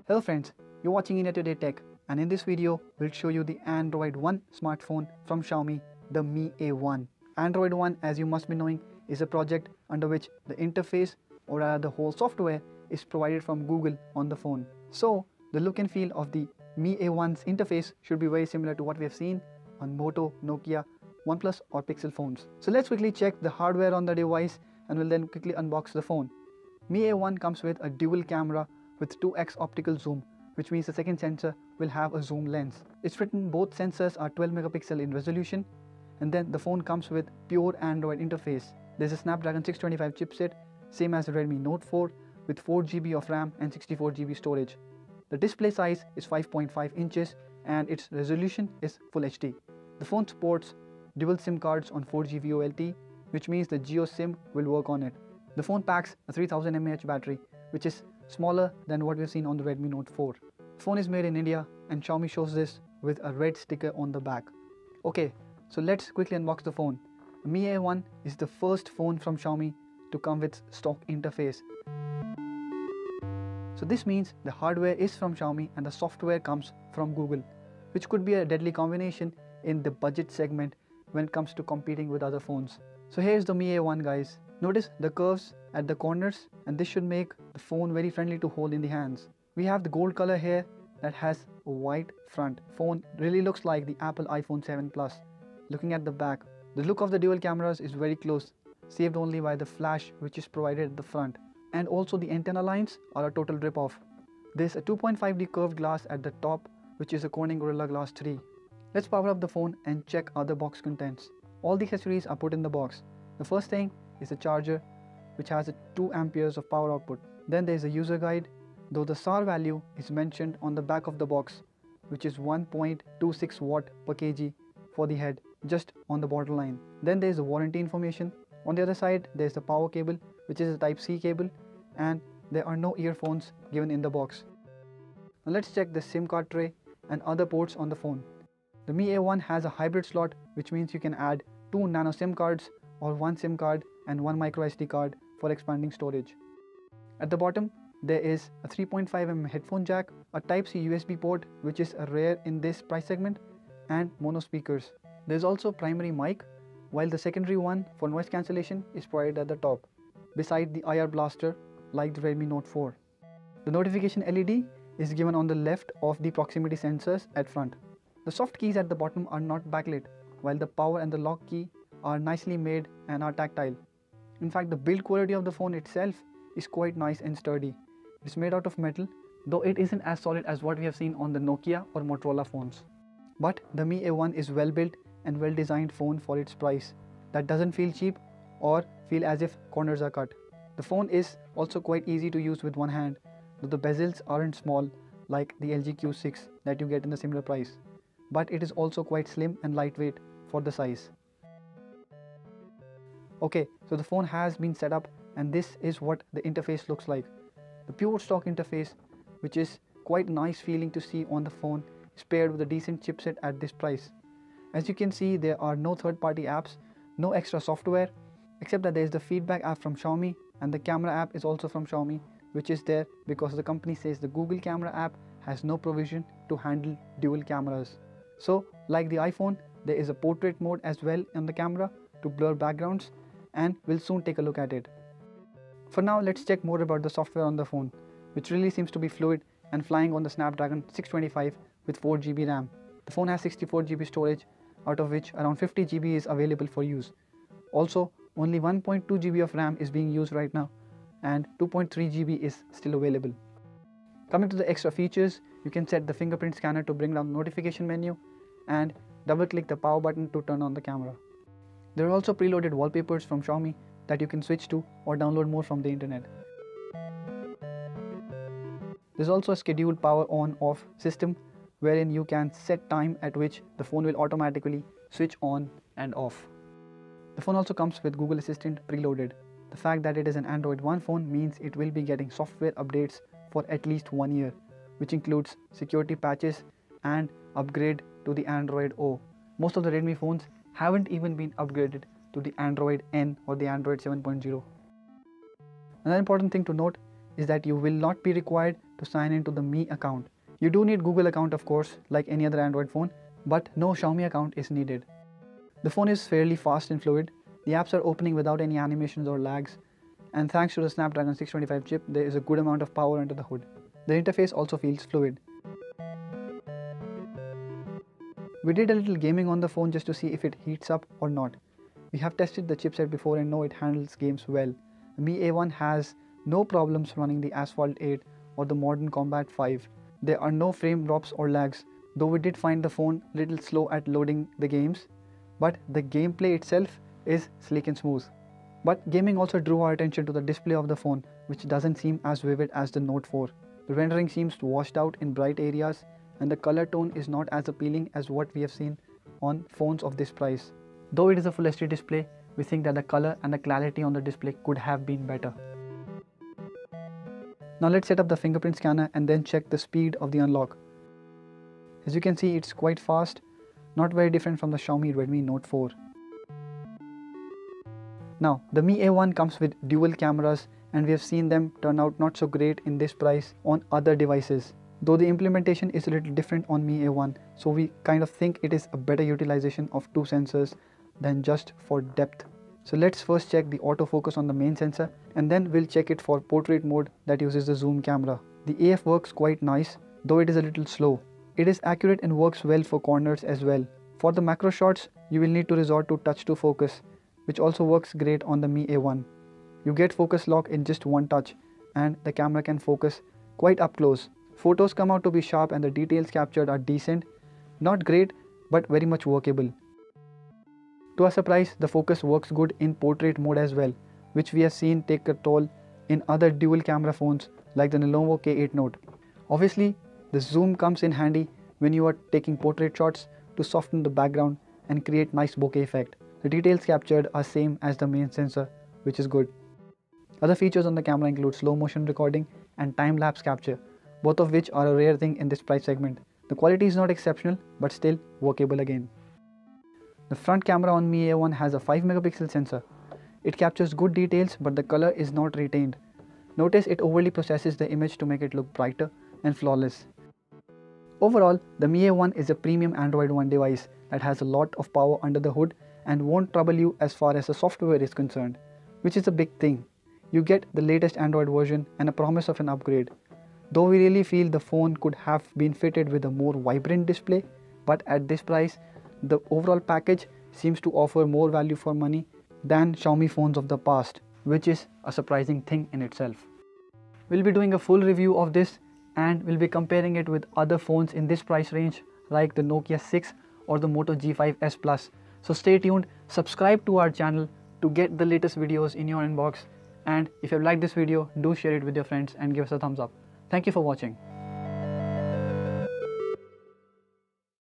Hello friends, you're watching India Today Tech, and in this video we'll show you the Android One smartphone from Xiaomi, the Mi A1. Android One, as you must be knowing, is a project under which the interface or rather the whole software is provided from Google on the phone. So the look and feel of the Mi A1's interface should be very similar to what we have seen on Moto, Nokia, OnePlus or Pixel phones. So let's quickly check the hardware on the device and we'll then quickly unbox the phone. Mi A1 comes with a dual camera with 2x optical zoom, which means the second sensor will have a zoom lens. It's written both sensors are 12 megapixel in resolution, and then the phone comes with pure Android interface. There's a Snapdragon 625 chipset, same as the Redmi Note 4, with 4GB of RAM and 64GB storage. The display size is 5.5 inches and its resolution is Full HD. The phone supports dual SIM cards on 4G VoLTE, which means the Geo SIM will work on it. The phone packs a 3000 mAh battery, which is smaller than what we've seen on the Redmi Note 4. The phone is made in India and Xiaomi shows this with a red sticker on the back. Okay, so let's quickly unbox the phone. The Mi A1 is the first phone from Xiaomi to come with stock interface. So this means the hardware is from Xiaomi and the software comes from Google, which could be a deadly combination in the budget segment when it comes to competing with other phones. So here's the Mi A1 guys. Notice the curves at the corners, and this should make the phone very friendly to hold in the hands. We have the gold color here that has a white front. Phone really looks like the Apple iPhone 7 Plus. Looking at the back, the look of the dual cameras is very close, saved only by the flash which is provided at the front. And also the antenna lines are a total rip-off. There's a 2.5D curved glass at the top, which is a Corning Gorilla Glass 3. Let's power up the phone and check other box contents. All the accessories are put in the box. The first thing is a charger, which has a 2 amperes of power output. Then there is a user guide, though the SAR value is mentioned on the back of the box, which is 1.26 watt per kg for the head, just on the borderline. Then there is the warranty information. On the other side, there is the power cable, which is a Type-C cable, and there are no earphones given in the box. Now let's check the SIM card tray and other ports on the phone. The Mi A1 has a hybrid slot, which means you can add 2 nano SIM cards or 1 SIM card and 1 micro SD card for expanding storage. At the bottom, there is a 3.5mm headphone jack, a Type-C USB port, which is rare in this price segment, and mono speakers. There is also a primary mic, while the secondary one for noise cancellation is provided at the top, beside the IR blaster like the Redmi Note 4. The notification LED is given on the left of the proximity sensors at front. The soft keys at the bottom are not backlit, while the power and the lock key are nicely made and are tactile. In fact, the build quality of the phone itself is quite nice and sturdy. It's made out of metal, though it isn't as solid as what we have seen on the Nokia or Motorola phones. But the Mi A1 is well built and well designed phone for its price that doesn't feel cheap or feel as if corners are cut. The phone is also quite easy to use with one hand, though the bezels aren't small like the LG Q6 that you get in the similar price. But it is also quite slim and lightweight for the size. Okay, so the phone has been set up and this is what the interface looks like. The pure stock interface, which is quite nice feeling to see on the phone, is paired with a decent chipset at this price. As you can see, there are no third-party apps, no extra software, except that there is the feedback app from Xiaomi and the camera app is also from Xiaomi, which is there because the company says the Google camera app has no provision to handle dual cameras. So, like the iPhone, there is a portrait mode as well on the camera to blur backgrounds, and we'll soon take a look at it. For now, let's check more about the software on the phone, which really seems to be fluid and flying on the Snapdragon 625 with 4GB RAM. The phone has 64GB storage, out of which around 50GB is available for use. Also, only 1.2GB of RAM is being used right now, and 2.3GB is still available. Coming to the extra features, you can set the fingerprint scanner to bring down the notification menu and double-click the power button to turn on the camera. There are also preloaded wallpapers from Xiaomi that you can switch to or download more from the internet. There's also a scheduled power on-off system wherein you can set time at which the phone will automatically switch on and off. The phone also comes with Google Assistant preloaded. The fact that it is an Android One phone means it will be getting software updates for at least 1 year, which includes security patches and upgrade to the Android O. Most of the Redmi phones haven't even been upgraded to the Android N or the Android 7.0. Another important thing to note is that you will not be required to sign into the Mi account. You do need Google account of course, like any other Android phone, but no Xiaomi account is needed. The phone is fairly fast and fluid. The apps are opening without any animations or lags, and thanks to the Snapdragon 625 chip, there is a good amount of power under the hood. The interface also feels fluid. We did a little gaming on the phone just to see if it heats up or not. We have tested the chipset before and know it handles games well. The Mi A1 has no problems running the Asphalt 8 or the Modern Combat 5. There are no frame drops or lags, though we did find the phone a little slow at loading the games, but the gameplay itself is sleek and smooth. But gaming also drew our attention to the display of the phone, which doesn't seem as vivid as the Note 4. The rendering seems washed out in bright areas, and the color tone is not as appealing as what we have seen on phones of this price. Though it is a Full HD display, we think that the color and the clarity on the display could have been better. Now let's set up the fingerprint scanner and then check the speed of the unlock. As you can see, it's quite fast, not very different from the Xiaomi Redmi Note 4. Now, the Mi A1 comes with dual cameras, and we have seen them turn out not so great in this price on other devices. Though the implementation is a little different on Mi A1, so we kind of think it is a better utilization of two sensors than just for depth. So let's first check the autofocus on the main sensor, and then we'll check it for portrait mode that uses the zoom camera. The AF works quite nice, though it is a little slow. It is accurate and works well for corners as well. For the macro shots, you will need to resort to touch to focus, which also works great on the Mi A1. You get focus lock in just one touch, and the camera can focus quite up close. Photos come out to be sharp and the details captured are decent. Not great, but very much workable. To our surprise, the focus works good in portrait mode as well, which we have seen take a toll in other dual camera phones like the Lenovo K8 Note. Obviously, the zoom comes in handy when you are taking portrait shots to soften the background and create nice bokeh effect. The details captured are same as the main sensor, which is good. Other features on the camera include slow motion recording and time-lapse capture, both of which are a rare thing in this price segment. The quality is not exceptional, but still workable again. The front camera on Mi A1 has a 5 megapixel sensor. It captures good details, but the color is not retained. Notice it overly processes the image to make it look brighter and flawless. Overall, the Mi A1 is a premium Android One device that has a lot of power under the hood and won't trouble you as far as the software is concerned, which is a big thing. You get the latest Android version and a promise of an upgrade. Though we really feel the phone could have been fitted with a more vibrant display, but at this price, the overall package seems to offer more value for money than Xiaomi phones of the past, which is a surprising thing in itself. We'll be doing a full review of this, and we'll be comparing it with other phones in this price range like the Nokia 6 or the Moto G5s Plus. So stay tuned, subscribe to our channel to get the latest videos in your inbox, and if you have liked this video, do share it with your friends and give us a thumbs up. Thank you for watching.